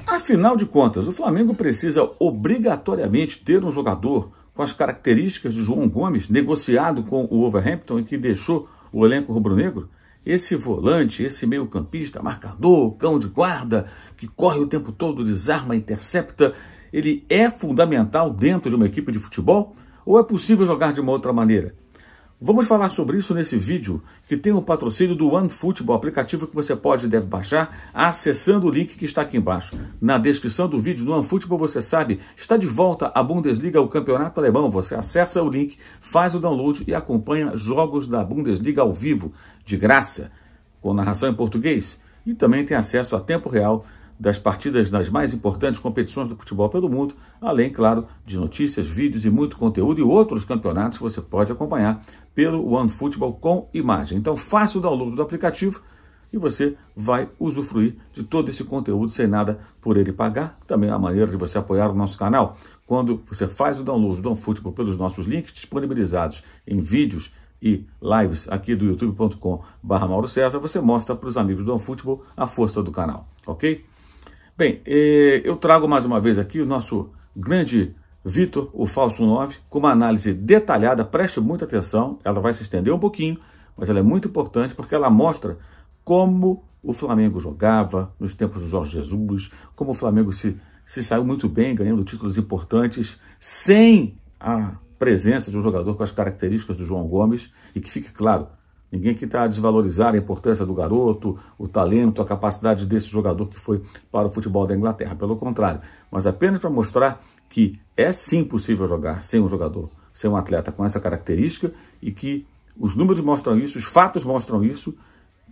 Afinal de contas, o Flamengo precisa obrigatoriamente ter um jogador com as características de João Gomes, negociado com o Wolverhampton e que deixou o elenco rubro-negro? Esse volante, esse meio-campista, marcador, cão de guarda, que corre o tempo todo, desarma, intercepta, ele é fundamental dentro de uma equipe de futebol? Ou é possível jogar de uma outra maneira? Vamos falar sobre isso nesse vídeo, que tem o patrocínio do OneFootball, aplicativo que você pode e deve baixar acessando o link que está aqui embaixo. Na descrição do vídeo, no OneFootball, você sabe, está de volta a Bundesliga, o campeonato alemão. Você acessa o link, faz o download e acompanha jogos da Bundesliga ao vivo, de graça, com narração em português. E também tem acesso a tempo real das partidas das mais importantes competições do futebol pelo mundo, além, claro, de notícias, vídeos e muito conteúdo e outros campeonatos que você pode acompanhar pelo OneFootball com imagem. Então faça o download do aplicativo e você vai usufruir de todo esse conteúdo sem nada por ele pagar. Também é a maneira de você apoiar o nosso canal. Quando você faz o download do OneFootball pelos nossos links disponibilizados em vídeos e lives aqui do youtube.com/Mauro César, você mostra para os amigos do OneFootball a força do canal, ok? Bem, eu trago mais uma vez aqui o nosso grande Vitor, o falso 9, com uma análise detalhada. Preste muita atenção, ela vai se estender um pouquinho, mas ela é muito importante porque ela mostra como o Flamengo jogava nos tempos do Jorge Jesus, como o Flamengo se saiu muito bem, ganhando títulos importantes, sem a presença de um jogador com as características do João Gomes. E que fique claro, ninguém que está a desvalorizar a importância do garoto, o talento, a capacidade desse jogador que foi para o futebol da Inglaterra. Pelo contrário, mas apenas para mostrar que é sim possível jogar sem um jogador, sem um atleta com essa característica e que os números mostram isso, os fatos mostram isso,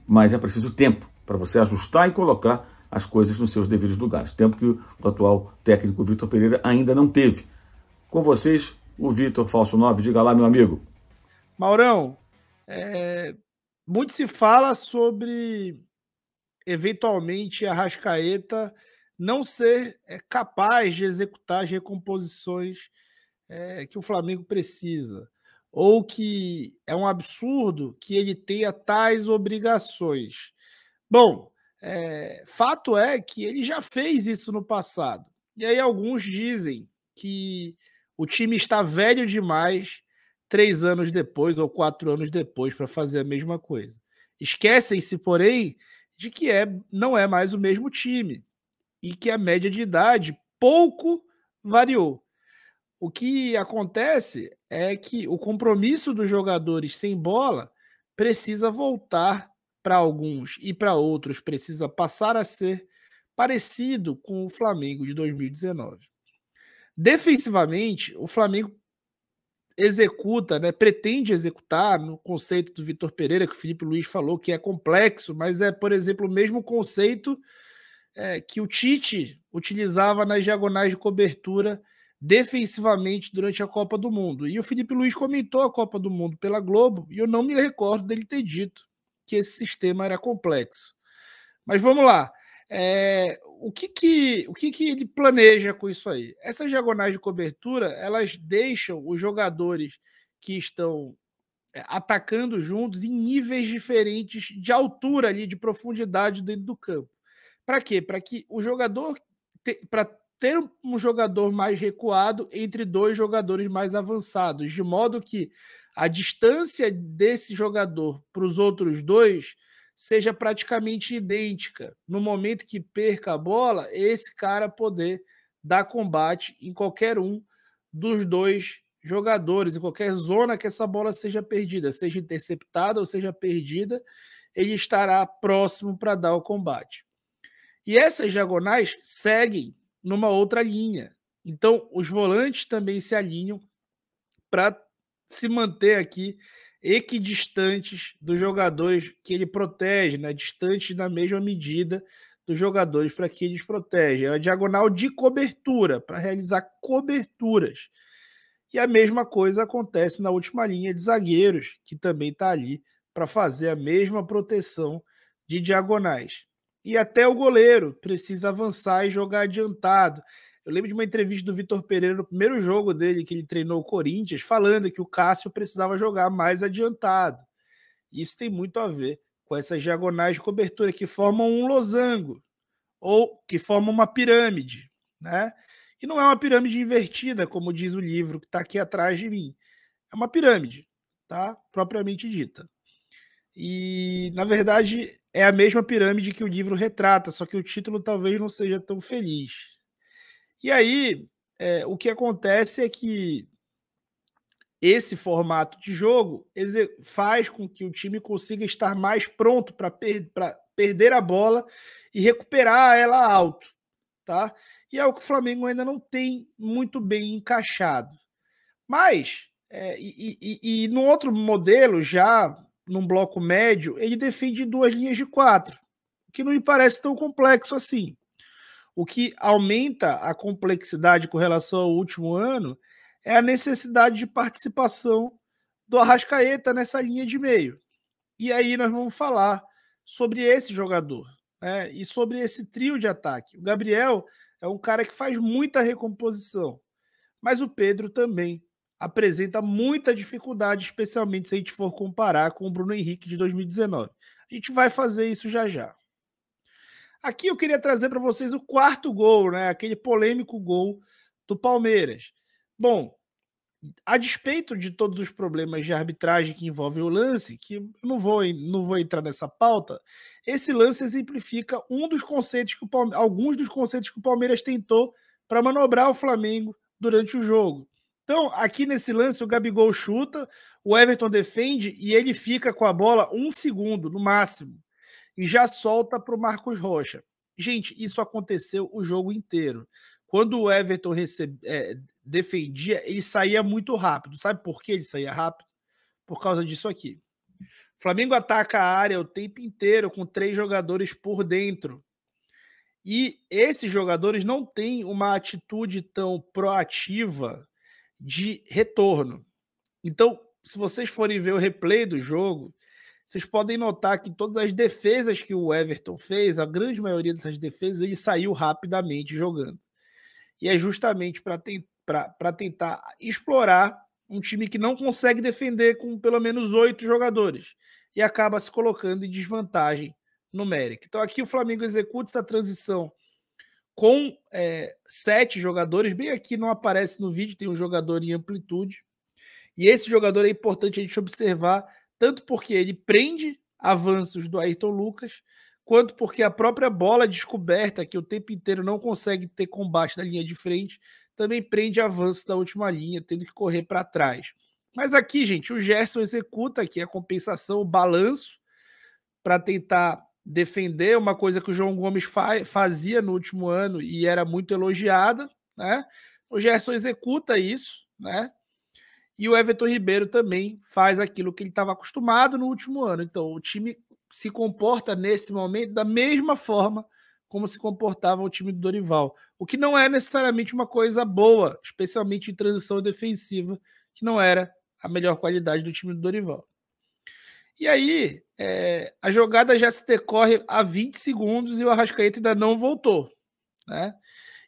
mas é preciso tempo para você ajustar e colocar as coisas nos seus devidos lugares. Tempo que o atual técnico Vitor Pereira ainda não teve. Com vocês, o Vitor, falso 9. Diga lá, meu amigo. Maurão, muito se fala sobre, eventualmente, a Arrascaeta não ser capaz de executar as recomposições que o Flamengo precisa, ou que é um absurdo que ele tenha tais obrigações. Bom, fato é que ele já fez isso no passado. E aí alguns dizem que o time está velho demais 3 anos depois ou 4 anos depois para fazer a mesma coisa. Esquecem-se, porém, de que não é mais o mesmo time e que a média de idade pouco variou. O que acontece é que o compromisso dos jogadores sem bola precisa voltar para alguns e para outros precisa passar a ser parecido com o Flamengo de 2019. Defensivamente, o Flamengo executa, pretende executar no conceito do Vitor Pereira, que o Felipe Luiz falou que é complexo, mas é, por exemplo, o mesmo conceito que o Tite utilizava nas diagonais de cobertura defensivamente durante a Copa do Mundo. E o Felipe Luiz comentou a Copa do Mundo pela Globo e eu não me recordo dele ter dito que esse sistema era complexo. Mas vamos lá. O que ele planeja com isso aí? Essas diagonais de cobertura, elas deixam os jogadores que estão atacando juntos em níveis diferentes de altura ali, de profundidade dentro do campo. Para quê? Para que o jogador, para ter um jogador mais recuado entre dois jogadores mais avançados, de modo que a distância desse jogador para os outros dois seja praticamente idêntica. No momento que perca a bola, esse cara poder dar combate em qualquer um dos dois jogadores, em qualquer zona que essa bola seja perdida, seja interceptada ou seja perdida, ele estará próximo para dar o combate. E essas diagonais seguem numa outra linha. Então, os volantes também se alinham para se manter aqui equidistantes dos jogadores que ele protege, distantes na mesma medida dos jogadores para que eles protegem. É uma diagonal de cobertura, para realizar coberturas. E a mesma coisa acontece na última linha de zagueiros, que também está ali para fazer a mesma proteção de diagonais. E até o goleiro precisa avançar e jogar adiantado. Eu lembro de uma entrevista do Vitor Pereira no primeiro jogo dele, que ele treinou o Corinthians, falando que o Cássio precisava jogar mais adiantado. Isso tem muito a ver com essas diagonais de cobertura que formam um losango ou que formam uma pirâmide, né? E não é uma pirâmide invertida, como diz o livro que está aqui atrás de mim. É uma pirâmide, tá? Propriamente dita. E, na verdade, é a mesma pirâmide que o livro retrata, só que o título talvez não seja tão feliz. E aí, o que acontece é que esse formato de jogo faz com que o time consiga estar mais pronto para perder a bola e recuperar ela alto, tá? E é o que o Flamengo ainda não tem muito bem encaixado. Mas, e no outro modelo, já num bloco médio, ele defende 2 linhas de 4, o que não me parece tão complexo assim. O que aumenta a complexidade com relação ao último ano é a necessidade de participação do Arrascaeta nessa linha de meio. E aí nós vamos falar sobre esse jogador, né? E sobre esse trio de ataque. O Gabriel é um cara que faz muita recomposição, mas o Pedro também apresenta muita dificuldade, especialmente se a gente for comparar com o Bruno Henrique de 2019. A gente vai fazer isso já já. Aqui eu queria trazer para vocês o quarto gol, né? Aquele polêmico gol do Palmeiras. Bom, a despeito de todos os problemas de arbitragem que envolvem o lance, que eu não vou entrar nessa pauta, esse lance exemplifica alguns dos conceitos que o Palmeiras tentou para manobrar o Flamengo durante o jogo. Então, aqui nesse lance, o Gabigol chuta, o Everton defende e ele fica com a bola 1 segundo no máximo e já solta para o Marcos Rocha. Gente, isso aconteceu o jogo inteiro. Quando o Everton defendia, ele saía muito rápido. Sabe por que ele saía rápido? Por causa disso aqui. O Flamengo ataca a área o tempo inteiro com 3 jogadores por dentro. E esses jogadores não têm uma atitude tão proativa de retorno. Então, se vocês forem ver o replay do jogo, vocês podem notar que todas as defesas que o Everton fez, a grande maioria dessas defesas, ele saiu rapidamente jogando. E é justamente para tentar explorar um time que não consegue defender com pelo menos 8 jogadores e acaba se colocando em desvantagem numérica. Então aqui o Flamengo executa essa transição com 7 jogadores, bem aqui não aparece no vídeo, tem um jogador em amplitude, e esse jogador é importante a gente observar, tanto porque ele prende avanços do Ayrton Lucas, quanto porque a própria bola descoberta, que o tempo inteiro não consegue ter combate na linha de frente, também prende avanços da última linha, tendo que correr para trás. Mas aqui, gente, o Gerson executa aqui a compensação, o balanço, para tentar defender uma coisa que o João Gomes fazia no último ano e era muito elogiada, né? O Gerson executa isso, né? E o Everton Ribeiro também faz aquilo que ele estava acostumado no último ano. Então, o time se comporta nesse momento da mesma forma como se comportava o time do Dorival. O que não é necessariamente uma coisa boa, especialmente em transição defensiva, que não era a melhor qualidade do time do Dorival. E aí, a jogada já se decorre a 20 segundos e o Arrascaeta ainda não voltou, né?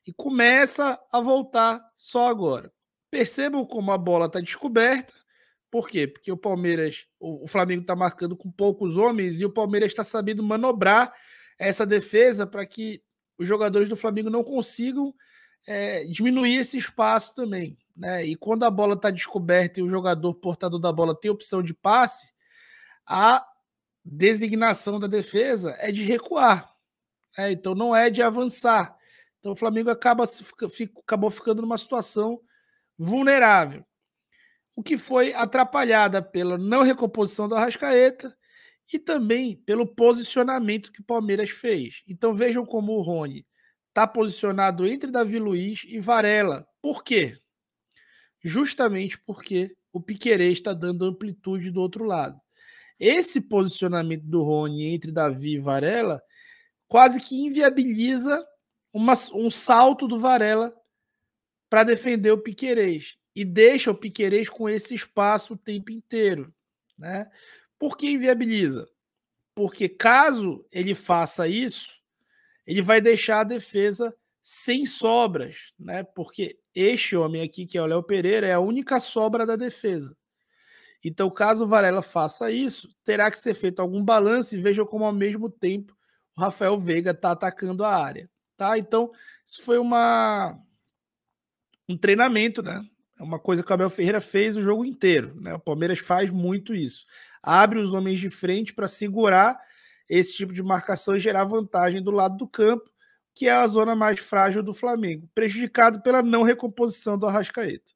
E começa a voltar só agora. Percebam como a bola está descoberta. Por quê? Porque o Flamengo está marcando com poucos homens e o Palmeiras está sabendo manobrar essa defesa para que os jogadores do Flamengo não consigam diminuir esse espaço também, né? E quando a bola está descoberta e o jogador portador da bola tem opção de passe, a designação da defesa é de recuar, né? Então não é de avançar. Então o Flamengo acabou ficando numa situação vulnerável, o que foi atrapalhada pela não recomposição do Arrascaeta e também pelo posicionamento que o Palmeiras fez. Então vejam como o Rony está posicionado entre Davi Luiz e Varela. Por quê? Justamente porque o Piquerez está dando amplitude do outro lado. Esse posicionamento do Rony entre Davi e Varela quase que inviabiliza um salto do Varela para defender o Piquerez e deixa o Piquerez com esse espaço o tempo inteiro, né? Por que inviabiliza? Porque caso ele faça isso, ele vai deixar a defesa sem sobras, né? Porque este homem aqui, que é o Léo Pereira, é a única sobra da defesa. Então, caso o Varela faça isso, terá que ser feito algum balanço e vejam como, ao mesmo tempo, o Rafael Veiga está atacando a área. Tá? Então, isso foi um treinamento, né? É uma coisa que o Abel Ferreira fez o jogo inteiro. Né? O Palmeiras faz muito isso. Abre os homens de frente para segurar esse tipo de marcação e gerar vantagem do lado do campo, que é a zona mais frágil do Flamengo, prejudicado pela não recomposição do Arrascaeta.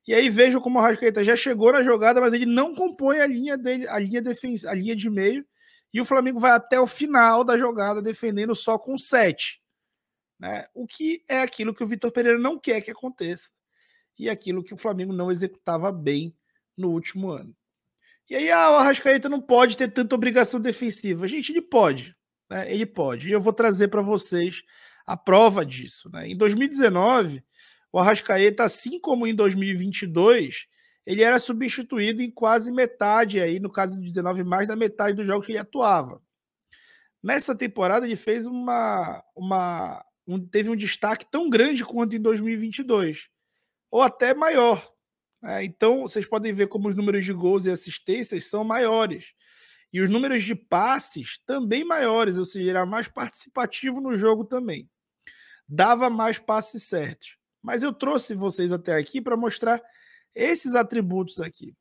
E aí vejam como o Arrascaeta já chegou na jogada, mas ele não compõe a linha dele, a linha de meio, e o Flamengo vai até o final da jogada defendendo só com 7. Né? O que é aquilo que o Vitor Pereira não quer que aconteça. E aquilo que o Flamengo não executava bem no último ano. E aí, o Arrascaeta não pode ter tanta obrigação defensiva. Gente, ele pode. Né? Ele pode. E eu vou trazer para vocês a prova disso. Né? Em 2019, o Arrascaeta, assim como em 2022, ele era substituído em quase metade, aí, no caso de 19, mais da metade dos jogos que ele atuava. Nessa temporada, ele fez teve um destaque tão grande quanto em 2022, ou até maior. Então, vocês podem ver como os números de gols e assistências são maiores. E os números de passes também maiores, ou seja, era mais participativo no jogo também. Dava mais passes certos. Mas eu trouxe vocês até aqui para mostrar esses atributos aqui.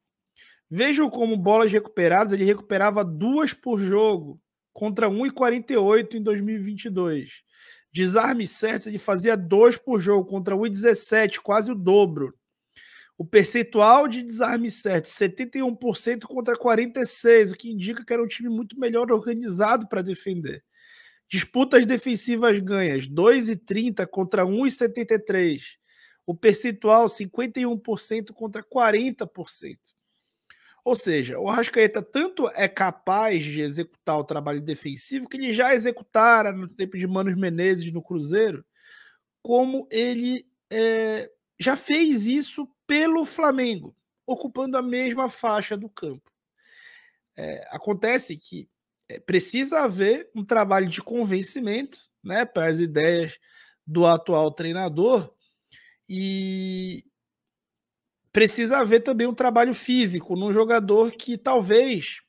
Vejam como bolas recuperadas, ele recuperava 2 por jogo, contra 1,48 em 2022. Desarmes certos, ele fazia 2 por jogo, contra 1,17, quase o dobro. O percentual de desarme certo, 71% contra 46%, o que indica que era um time muito melhor organizado para defender. Disputas defensivas ganhas, 2,30 contra 1,73%. O percentual, 51% contra 40%. Ou seja, o Arrascaeta tanto é capaz de executar o trabalho defensivo, que ele já executara no tempo de Mano Menezes no Cruzeiro, como ele já fez isso pelo Flamengo, ocupando a mesma faixa do campo. Acontece que precisa haver um trabalho de convencimento, né, para as ideias do atual treinador, e precisa haver também um trabalho físico num jogador que talvez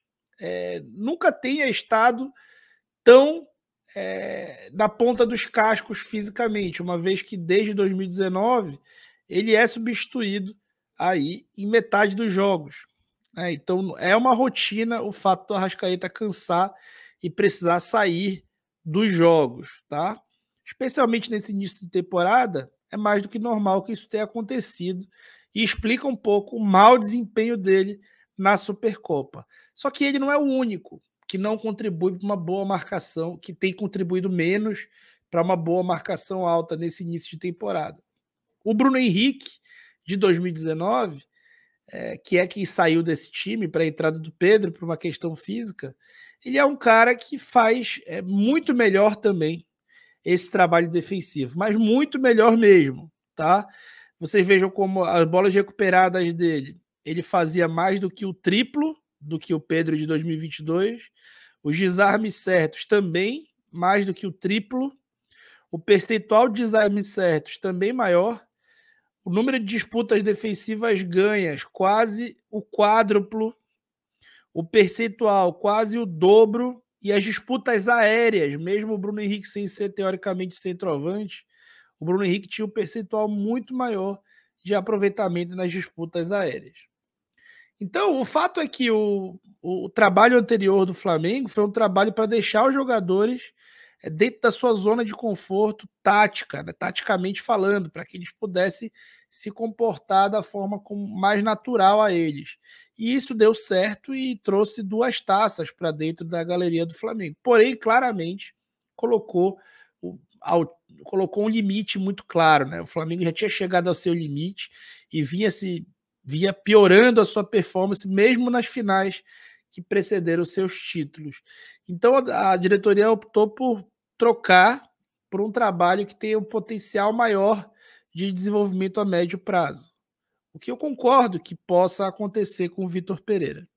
nunca tenha estado tão na ponta dos cascos fisicamente, uma vez que desde 2019 ele é substituído aí em metade dos jogos. Então é uma rotina o fato do Arrascaeta cansar e precisar sair dos jogos, tá? Especialmente nesse início de temporada, é mais do que normal que isso tenha acontecido e explica um pouco o mau desempenho dele na Supercopa. Só que ele não é o único que não contribui para uma boa marcação, que tem contribuído menos para uma boa marcação alta nesse início de temporada. O Bruno Henrique, de 2019, que é quem saiu desse time para a entrada do Pedro por uma questão física, ele é um cara que faz muito melhor também esse trabalho defensivo, mas muito melhor mesmo, tá? Vocês vejam como as bolas recuperadas dele, ele fazia mais do que o triplo do que o Pedro de 2022, os desarmes certos também mais do que o triplo, o percentual de desarmes certos também maior, o número de disputas defensivas ganhas quase o quádruplo, o percentual quase o dobro, e as disputas aéreas, mesmo o Bruno Henrique sem ser teoricamente centroavante, o Bruno Henrique tinha um percentual muito maior de aproveitamento nas disputas aéreas. Então, o fato é que o trabalho anterior do Flamengo foi um trabalho para deixar os jogadores dentro da sua zona de conforto tática, né, taticamente falando, para que eles pudessem se comportar da forma mais natural a eles. E isso deu certo e trouxe 2 taças para dentro da galeria do Flamengo. Porém, claramente, colocou um limite muito claro. Né? O Flamengo já tinha chegado ao seu limite e vinha piorando a sua performance, mesmo nas finais que precederam os seus títulos. Então, a diretoria optou por trocar por um trabalho que tenha um potencial maior de desenvolvimento a médio prazo. O que eu concordo que possa acontecer com o Vitor Pereira.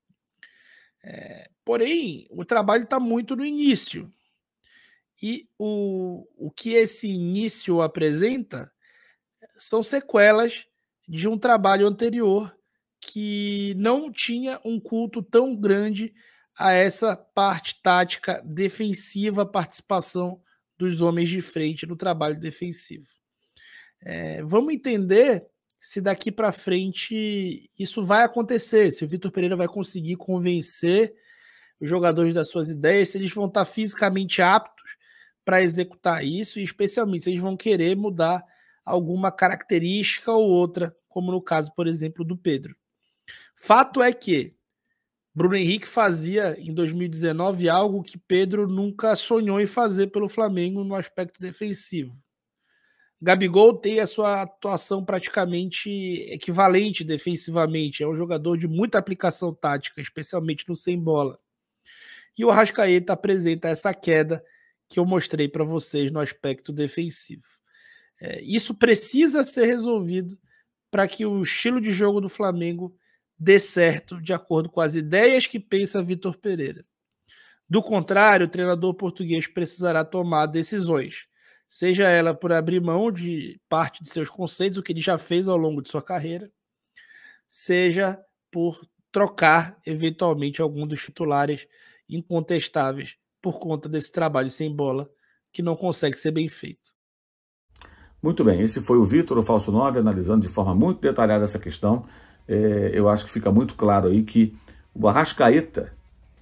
Porém, o trabalho está muito no início. E o que esse início apresenta são sequelas de um trabalho anterior que não tinha um culto tão grande a essa parte tática defensiva, a participação dos homens de frente no trabalho defensivo. Vamos entender se daqui para frente isso vai acontecer, se o Vitor Pereira vai conseguir convencer os jogadores das suas ideias, se eles vão estar fisicamente aptos para executar isso, e especialmente se eles vão querer mudar alguma característica ou outra, como no caso, por exemplo, do Pedro. Fato é que Bruno Henrique fazia em 2019 algo que Pedro nunca sonhou em fazer pelo Flamengo no aspecto defensivo. Gabigol tem a sua atuação praticamente equivalente defensivamente, é um jogador de muita aplicação tática, especialmente no sem bola. E o Arrascaeta apresenta essa queda que eu mostrei para vocês no aspecto defensivo. Isso precisa ser resolvido para que o estilo de jogo do Flamengo dê certo de acordo com as ideias que pensa Vitor Pereira. Do contrário, o treinador português precisará tomar decisões, seja ela por abrir mão de parte de seus conceitos, o que ele já fez ao longo de sua carreira, seja por trocar eventualmente algum dos titulares incontestáveis por conta desse trabalho sem bola que não consegue ser bem feito. Muito bem, esse foi o Vitor, o Falso 9, analisando de forma muito detalhada essa questão. Eu acho que fica muito claro aí que o Arrascaeta,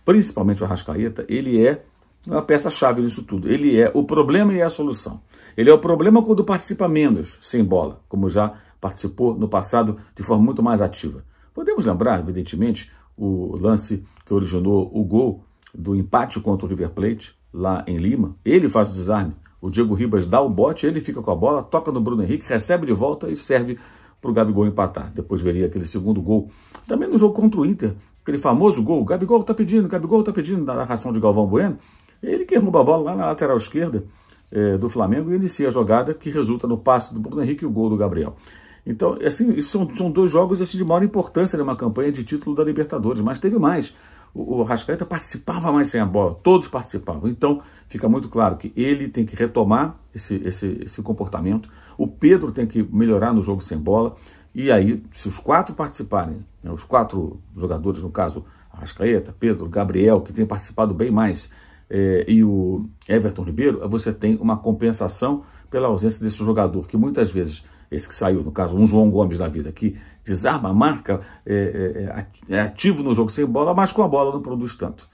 principalmente o Arrascaeta, ele é uma peça-chave nisso tudo. Ele é o problema e é a solução. Ele é o problema quando participa menos, sem bola, como já participou no passado de forma muito mais ativa. Podemos lembrar, evidentemente, o lance que originou o gol do empate contra o River Plate, lá em Lima. Ele faz o desarme, o Diego Ribas dá o bote, ele fica com a bola, toca no Bruno Henrique, recebe de volta e serve para o Gabigol empatar. Depois veria aquele segundo gol. Também no jogo contra o Inter, aquele famoso gol, o Gabigol está pedindo, na narração de Galvão Bueno, ele que derruba a bola lá na lateral esquerda do Flamengo e inicia a jogada que resulta no passe do Bruno Henrique e o gol do Gabriel. Então, assim, isso são dois jogos de maior importância numa campanha de título da Libertadores, mas teve mais. O Arrascaeta participava mais sem a bola, todos participavam. Então, fica muito claro que ele tem que retomar esse comportamento. O Pedro tem que melhorar no jogo sem bola. E aí, se os quatro participarem, né, os quatro jogadores, no caso, Arrascaeta, Pedro, Gabriel, que tem participado bem mais, e o Everton Ribeiro, você tem uma compensação pela ausência desse jogador, que muitas vezes, esse que saiu, no caso, um João Gomes da vida, que desarma a marca, é ativo no jogo sem bola, mas com a bola não produz tanto.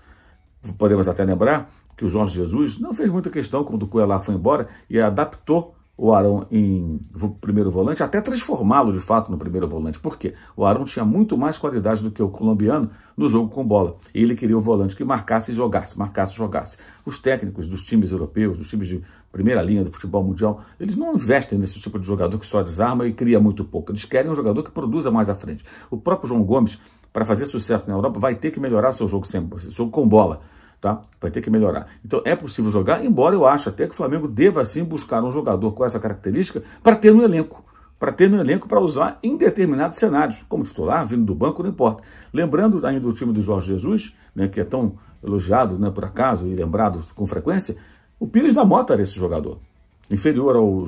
Podemos até lembrar que o Jorge Jesus não fez muita questão quando o Cuellar foi embora e adaptou o Arão em primeiro volante, até transformá-lo de fato no primeiro volante. Por quê? O Arão tinha muito mais qualidade do que o colombiano no jogo com bola. E ele queria o volante que marcasse e jogasse, marcasse e jogasse. Os técnicos dos times europeus, dos times de primeira linha do futebol mundial, eles não investem nesse tipo de jogador que só desarma e cria muito pouco. Eles querem um jogador que produza mais à frente. O próprio João Gomes, para fazer sucesso na Europa, vai ter que melhorar seu jogo com bola. Tá? Vai ter que melhorar. Então é possível jogar, embora eu acho até que o Flamengo deva sim buscar um jogador com essa característica para ter no elenco. Para usar em determinados cenários, como titular, vindo do banco, não importa. Lembrando ainda do time do Jorge Jesus, né, que é tão elogiado, né, por acaso, e lembrado com frequência, o Pires da Mota era esse jogador. Inferior ao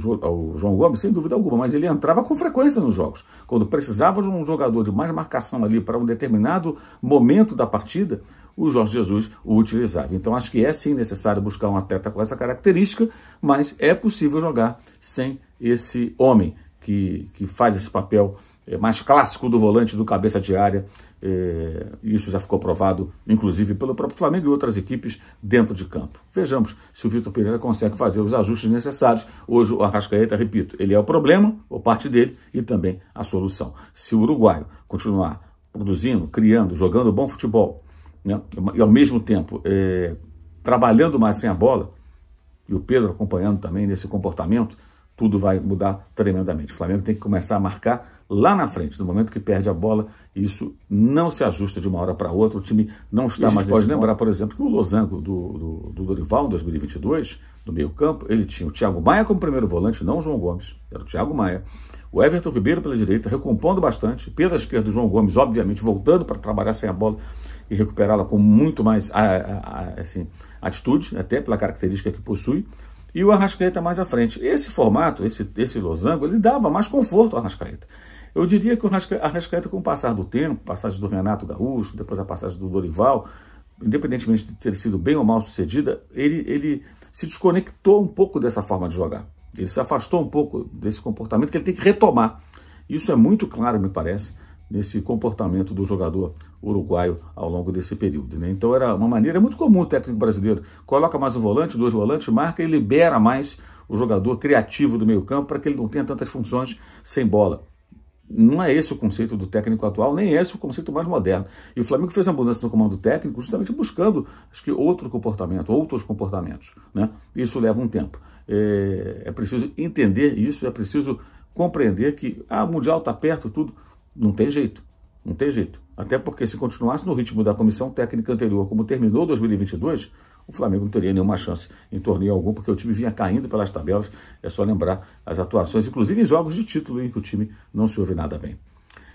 João Gomes, sem dúvida alguma, mas ele entrava com frequência nos jogos. Quando precisava de um jogador de mais marcação ali para um determinado momento da partida, o Jorge Jesus o utilizava. Então acho que é sim necessário buscar um atleta com essa característica, mas é possível jogar sem esse homem que faz esse papel mais clássico do volante, do cabeça de área. Isso já ficou provado, inclusive, pelo próprio Flamengo e outras equipes dentro de campo. Vejamos se o Vitor Pereira consegue fazer os ajustes necessários. Hoje o Arrascaeta, repito, ele é o problema, ou parte dele, e também a solução. Se o uruguaio continuar produzindo, criando, jogando bom futebol, né, e ao mesmo tempo trabalhando mais sem a bola, e o Pedro acompanhando também nesse comportamento, tudo vai mudar tremendamente. O Flamengo tem que começar a marcar lá na frente, no momento que perde a bola, isso não se ajusta de uma hora para outra, o time não está mais... Pode lembrar, por exemplo, que o losango do Dorival, em 2022, no meio campo, ele tinha o Thiago Maia como primeiro volante, não o João Gomes, era o Thiago Maia. O Everton Ribeiro pela direita, recompondo bastante, pela esquerda o João Gomes, obviamente, voltando para trabalhar sem a bola e recuperá-la com muito mais assim, atitude, até pela característica que possui, e o Arrascaeta mais à frente. Esse formato, esse losango, ele dava mais conforto ao Arrascaeta. Eu diria que o Arrascaeta, com o passar do tempo, passagem do Renato Gaúcho, depois a passagem do Dorival, independentemente de ter sido bem ou mal sucedida, ele se desconectou um pouco dessa forma de jogar. Ele se afastou um pouco desse comportamento que ele tem que retomar. Isso é muito claro, me parece, nesse comportamento do jogador uruguaio ao longo desse período, né? Então era uma maneira muito comum o técnico brasileiro. Coloca mais um volante, 2 volantes, marca e libera mais o jogador criativo do meio campo para que ele não tenha tantas funções sem bola. Não é esse o conceito do técnico atual, nem esse o conceito mais moderno. E o Flamengo fez a mudança no comando técnico justamente buscando, acho que, outros comportamentos, né? Isso leva um tempo. É preciso entender isso, é preciso compreender que o Mundial está perto, tudo, não tem jeito. Não tem jeito. Até porque se continuasse no ritmo da comissão técnica anterior, como terminou 2022, o Flamengo não teria nenhuma chance em torneio algum, porque o time vinha caindo pelas tabelas. É só lembrar as atuações, inclusive em jogos de título, em que o time não se ouve nada bem.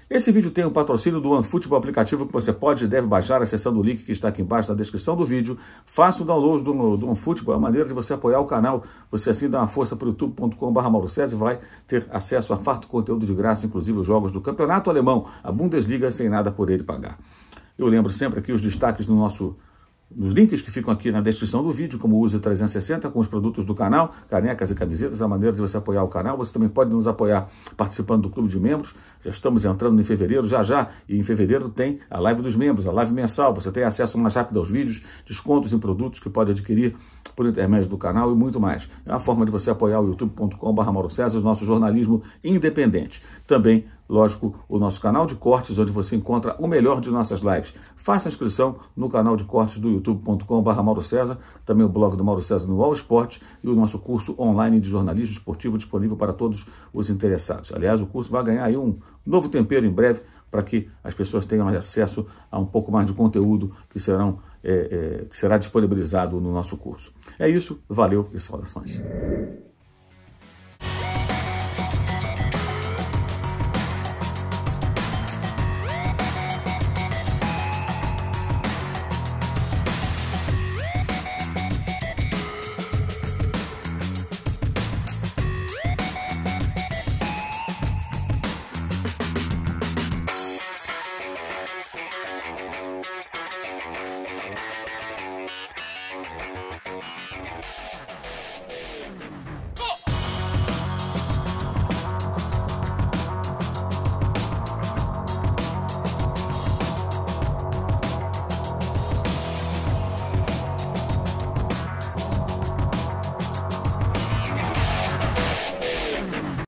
Esse vídeo tem o patrocínio do OneFootball, aplicativo que você pode e deve baixar acessando o link que está aqui embaixo na descrição do vídeo. Faça o download do OneFootball, é a maneira de você apoiar o canal. Você assim dá uma força para o youtube.com/MauroCésar e vai ter acesso a farto conteúdo de graça, inclusive os jogos do Campeonato Alemão, a Bundesliga, sem nada por ele pagar. Eu lembro sempre aqui os destaques nos links que ficam aqui na descrição do vídeo, como o User 360, com os produtos do canal, canecas e camisetas, a maneira de você apoiar o canal. Você também pode nos apoiar participando do Clube de Membros. Já estamos entrando em fevereiro, e em fevereiro tem a live dos membros, a live mensal. Você tem acesso mais rápido aos vídeos, descontos em produtos que pode adquirir por intermédio do canal e muito mais. É uma forma de você apoiar o youtube.com/MauroCésar, o nosso jornalismo independente. Também, lógico, o nosso canal de cortes, onde você encontra o melhor de nossas lives. Faça a inscrição no canal de cortes do youtube.com/MauroCésar, também o blog do Mauro César no All Sport e o nosso curso online de jornalismo esportivo disponível para todos os interessados. Aliás, o curso vai ganhar aí um novo tempero em breve, para que as pessoas tenham acesso a um pouco mais de conteúdo que será disponibilizado no nosso curso. É isso, valeu e saudações.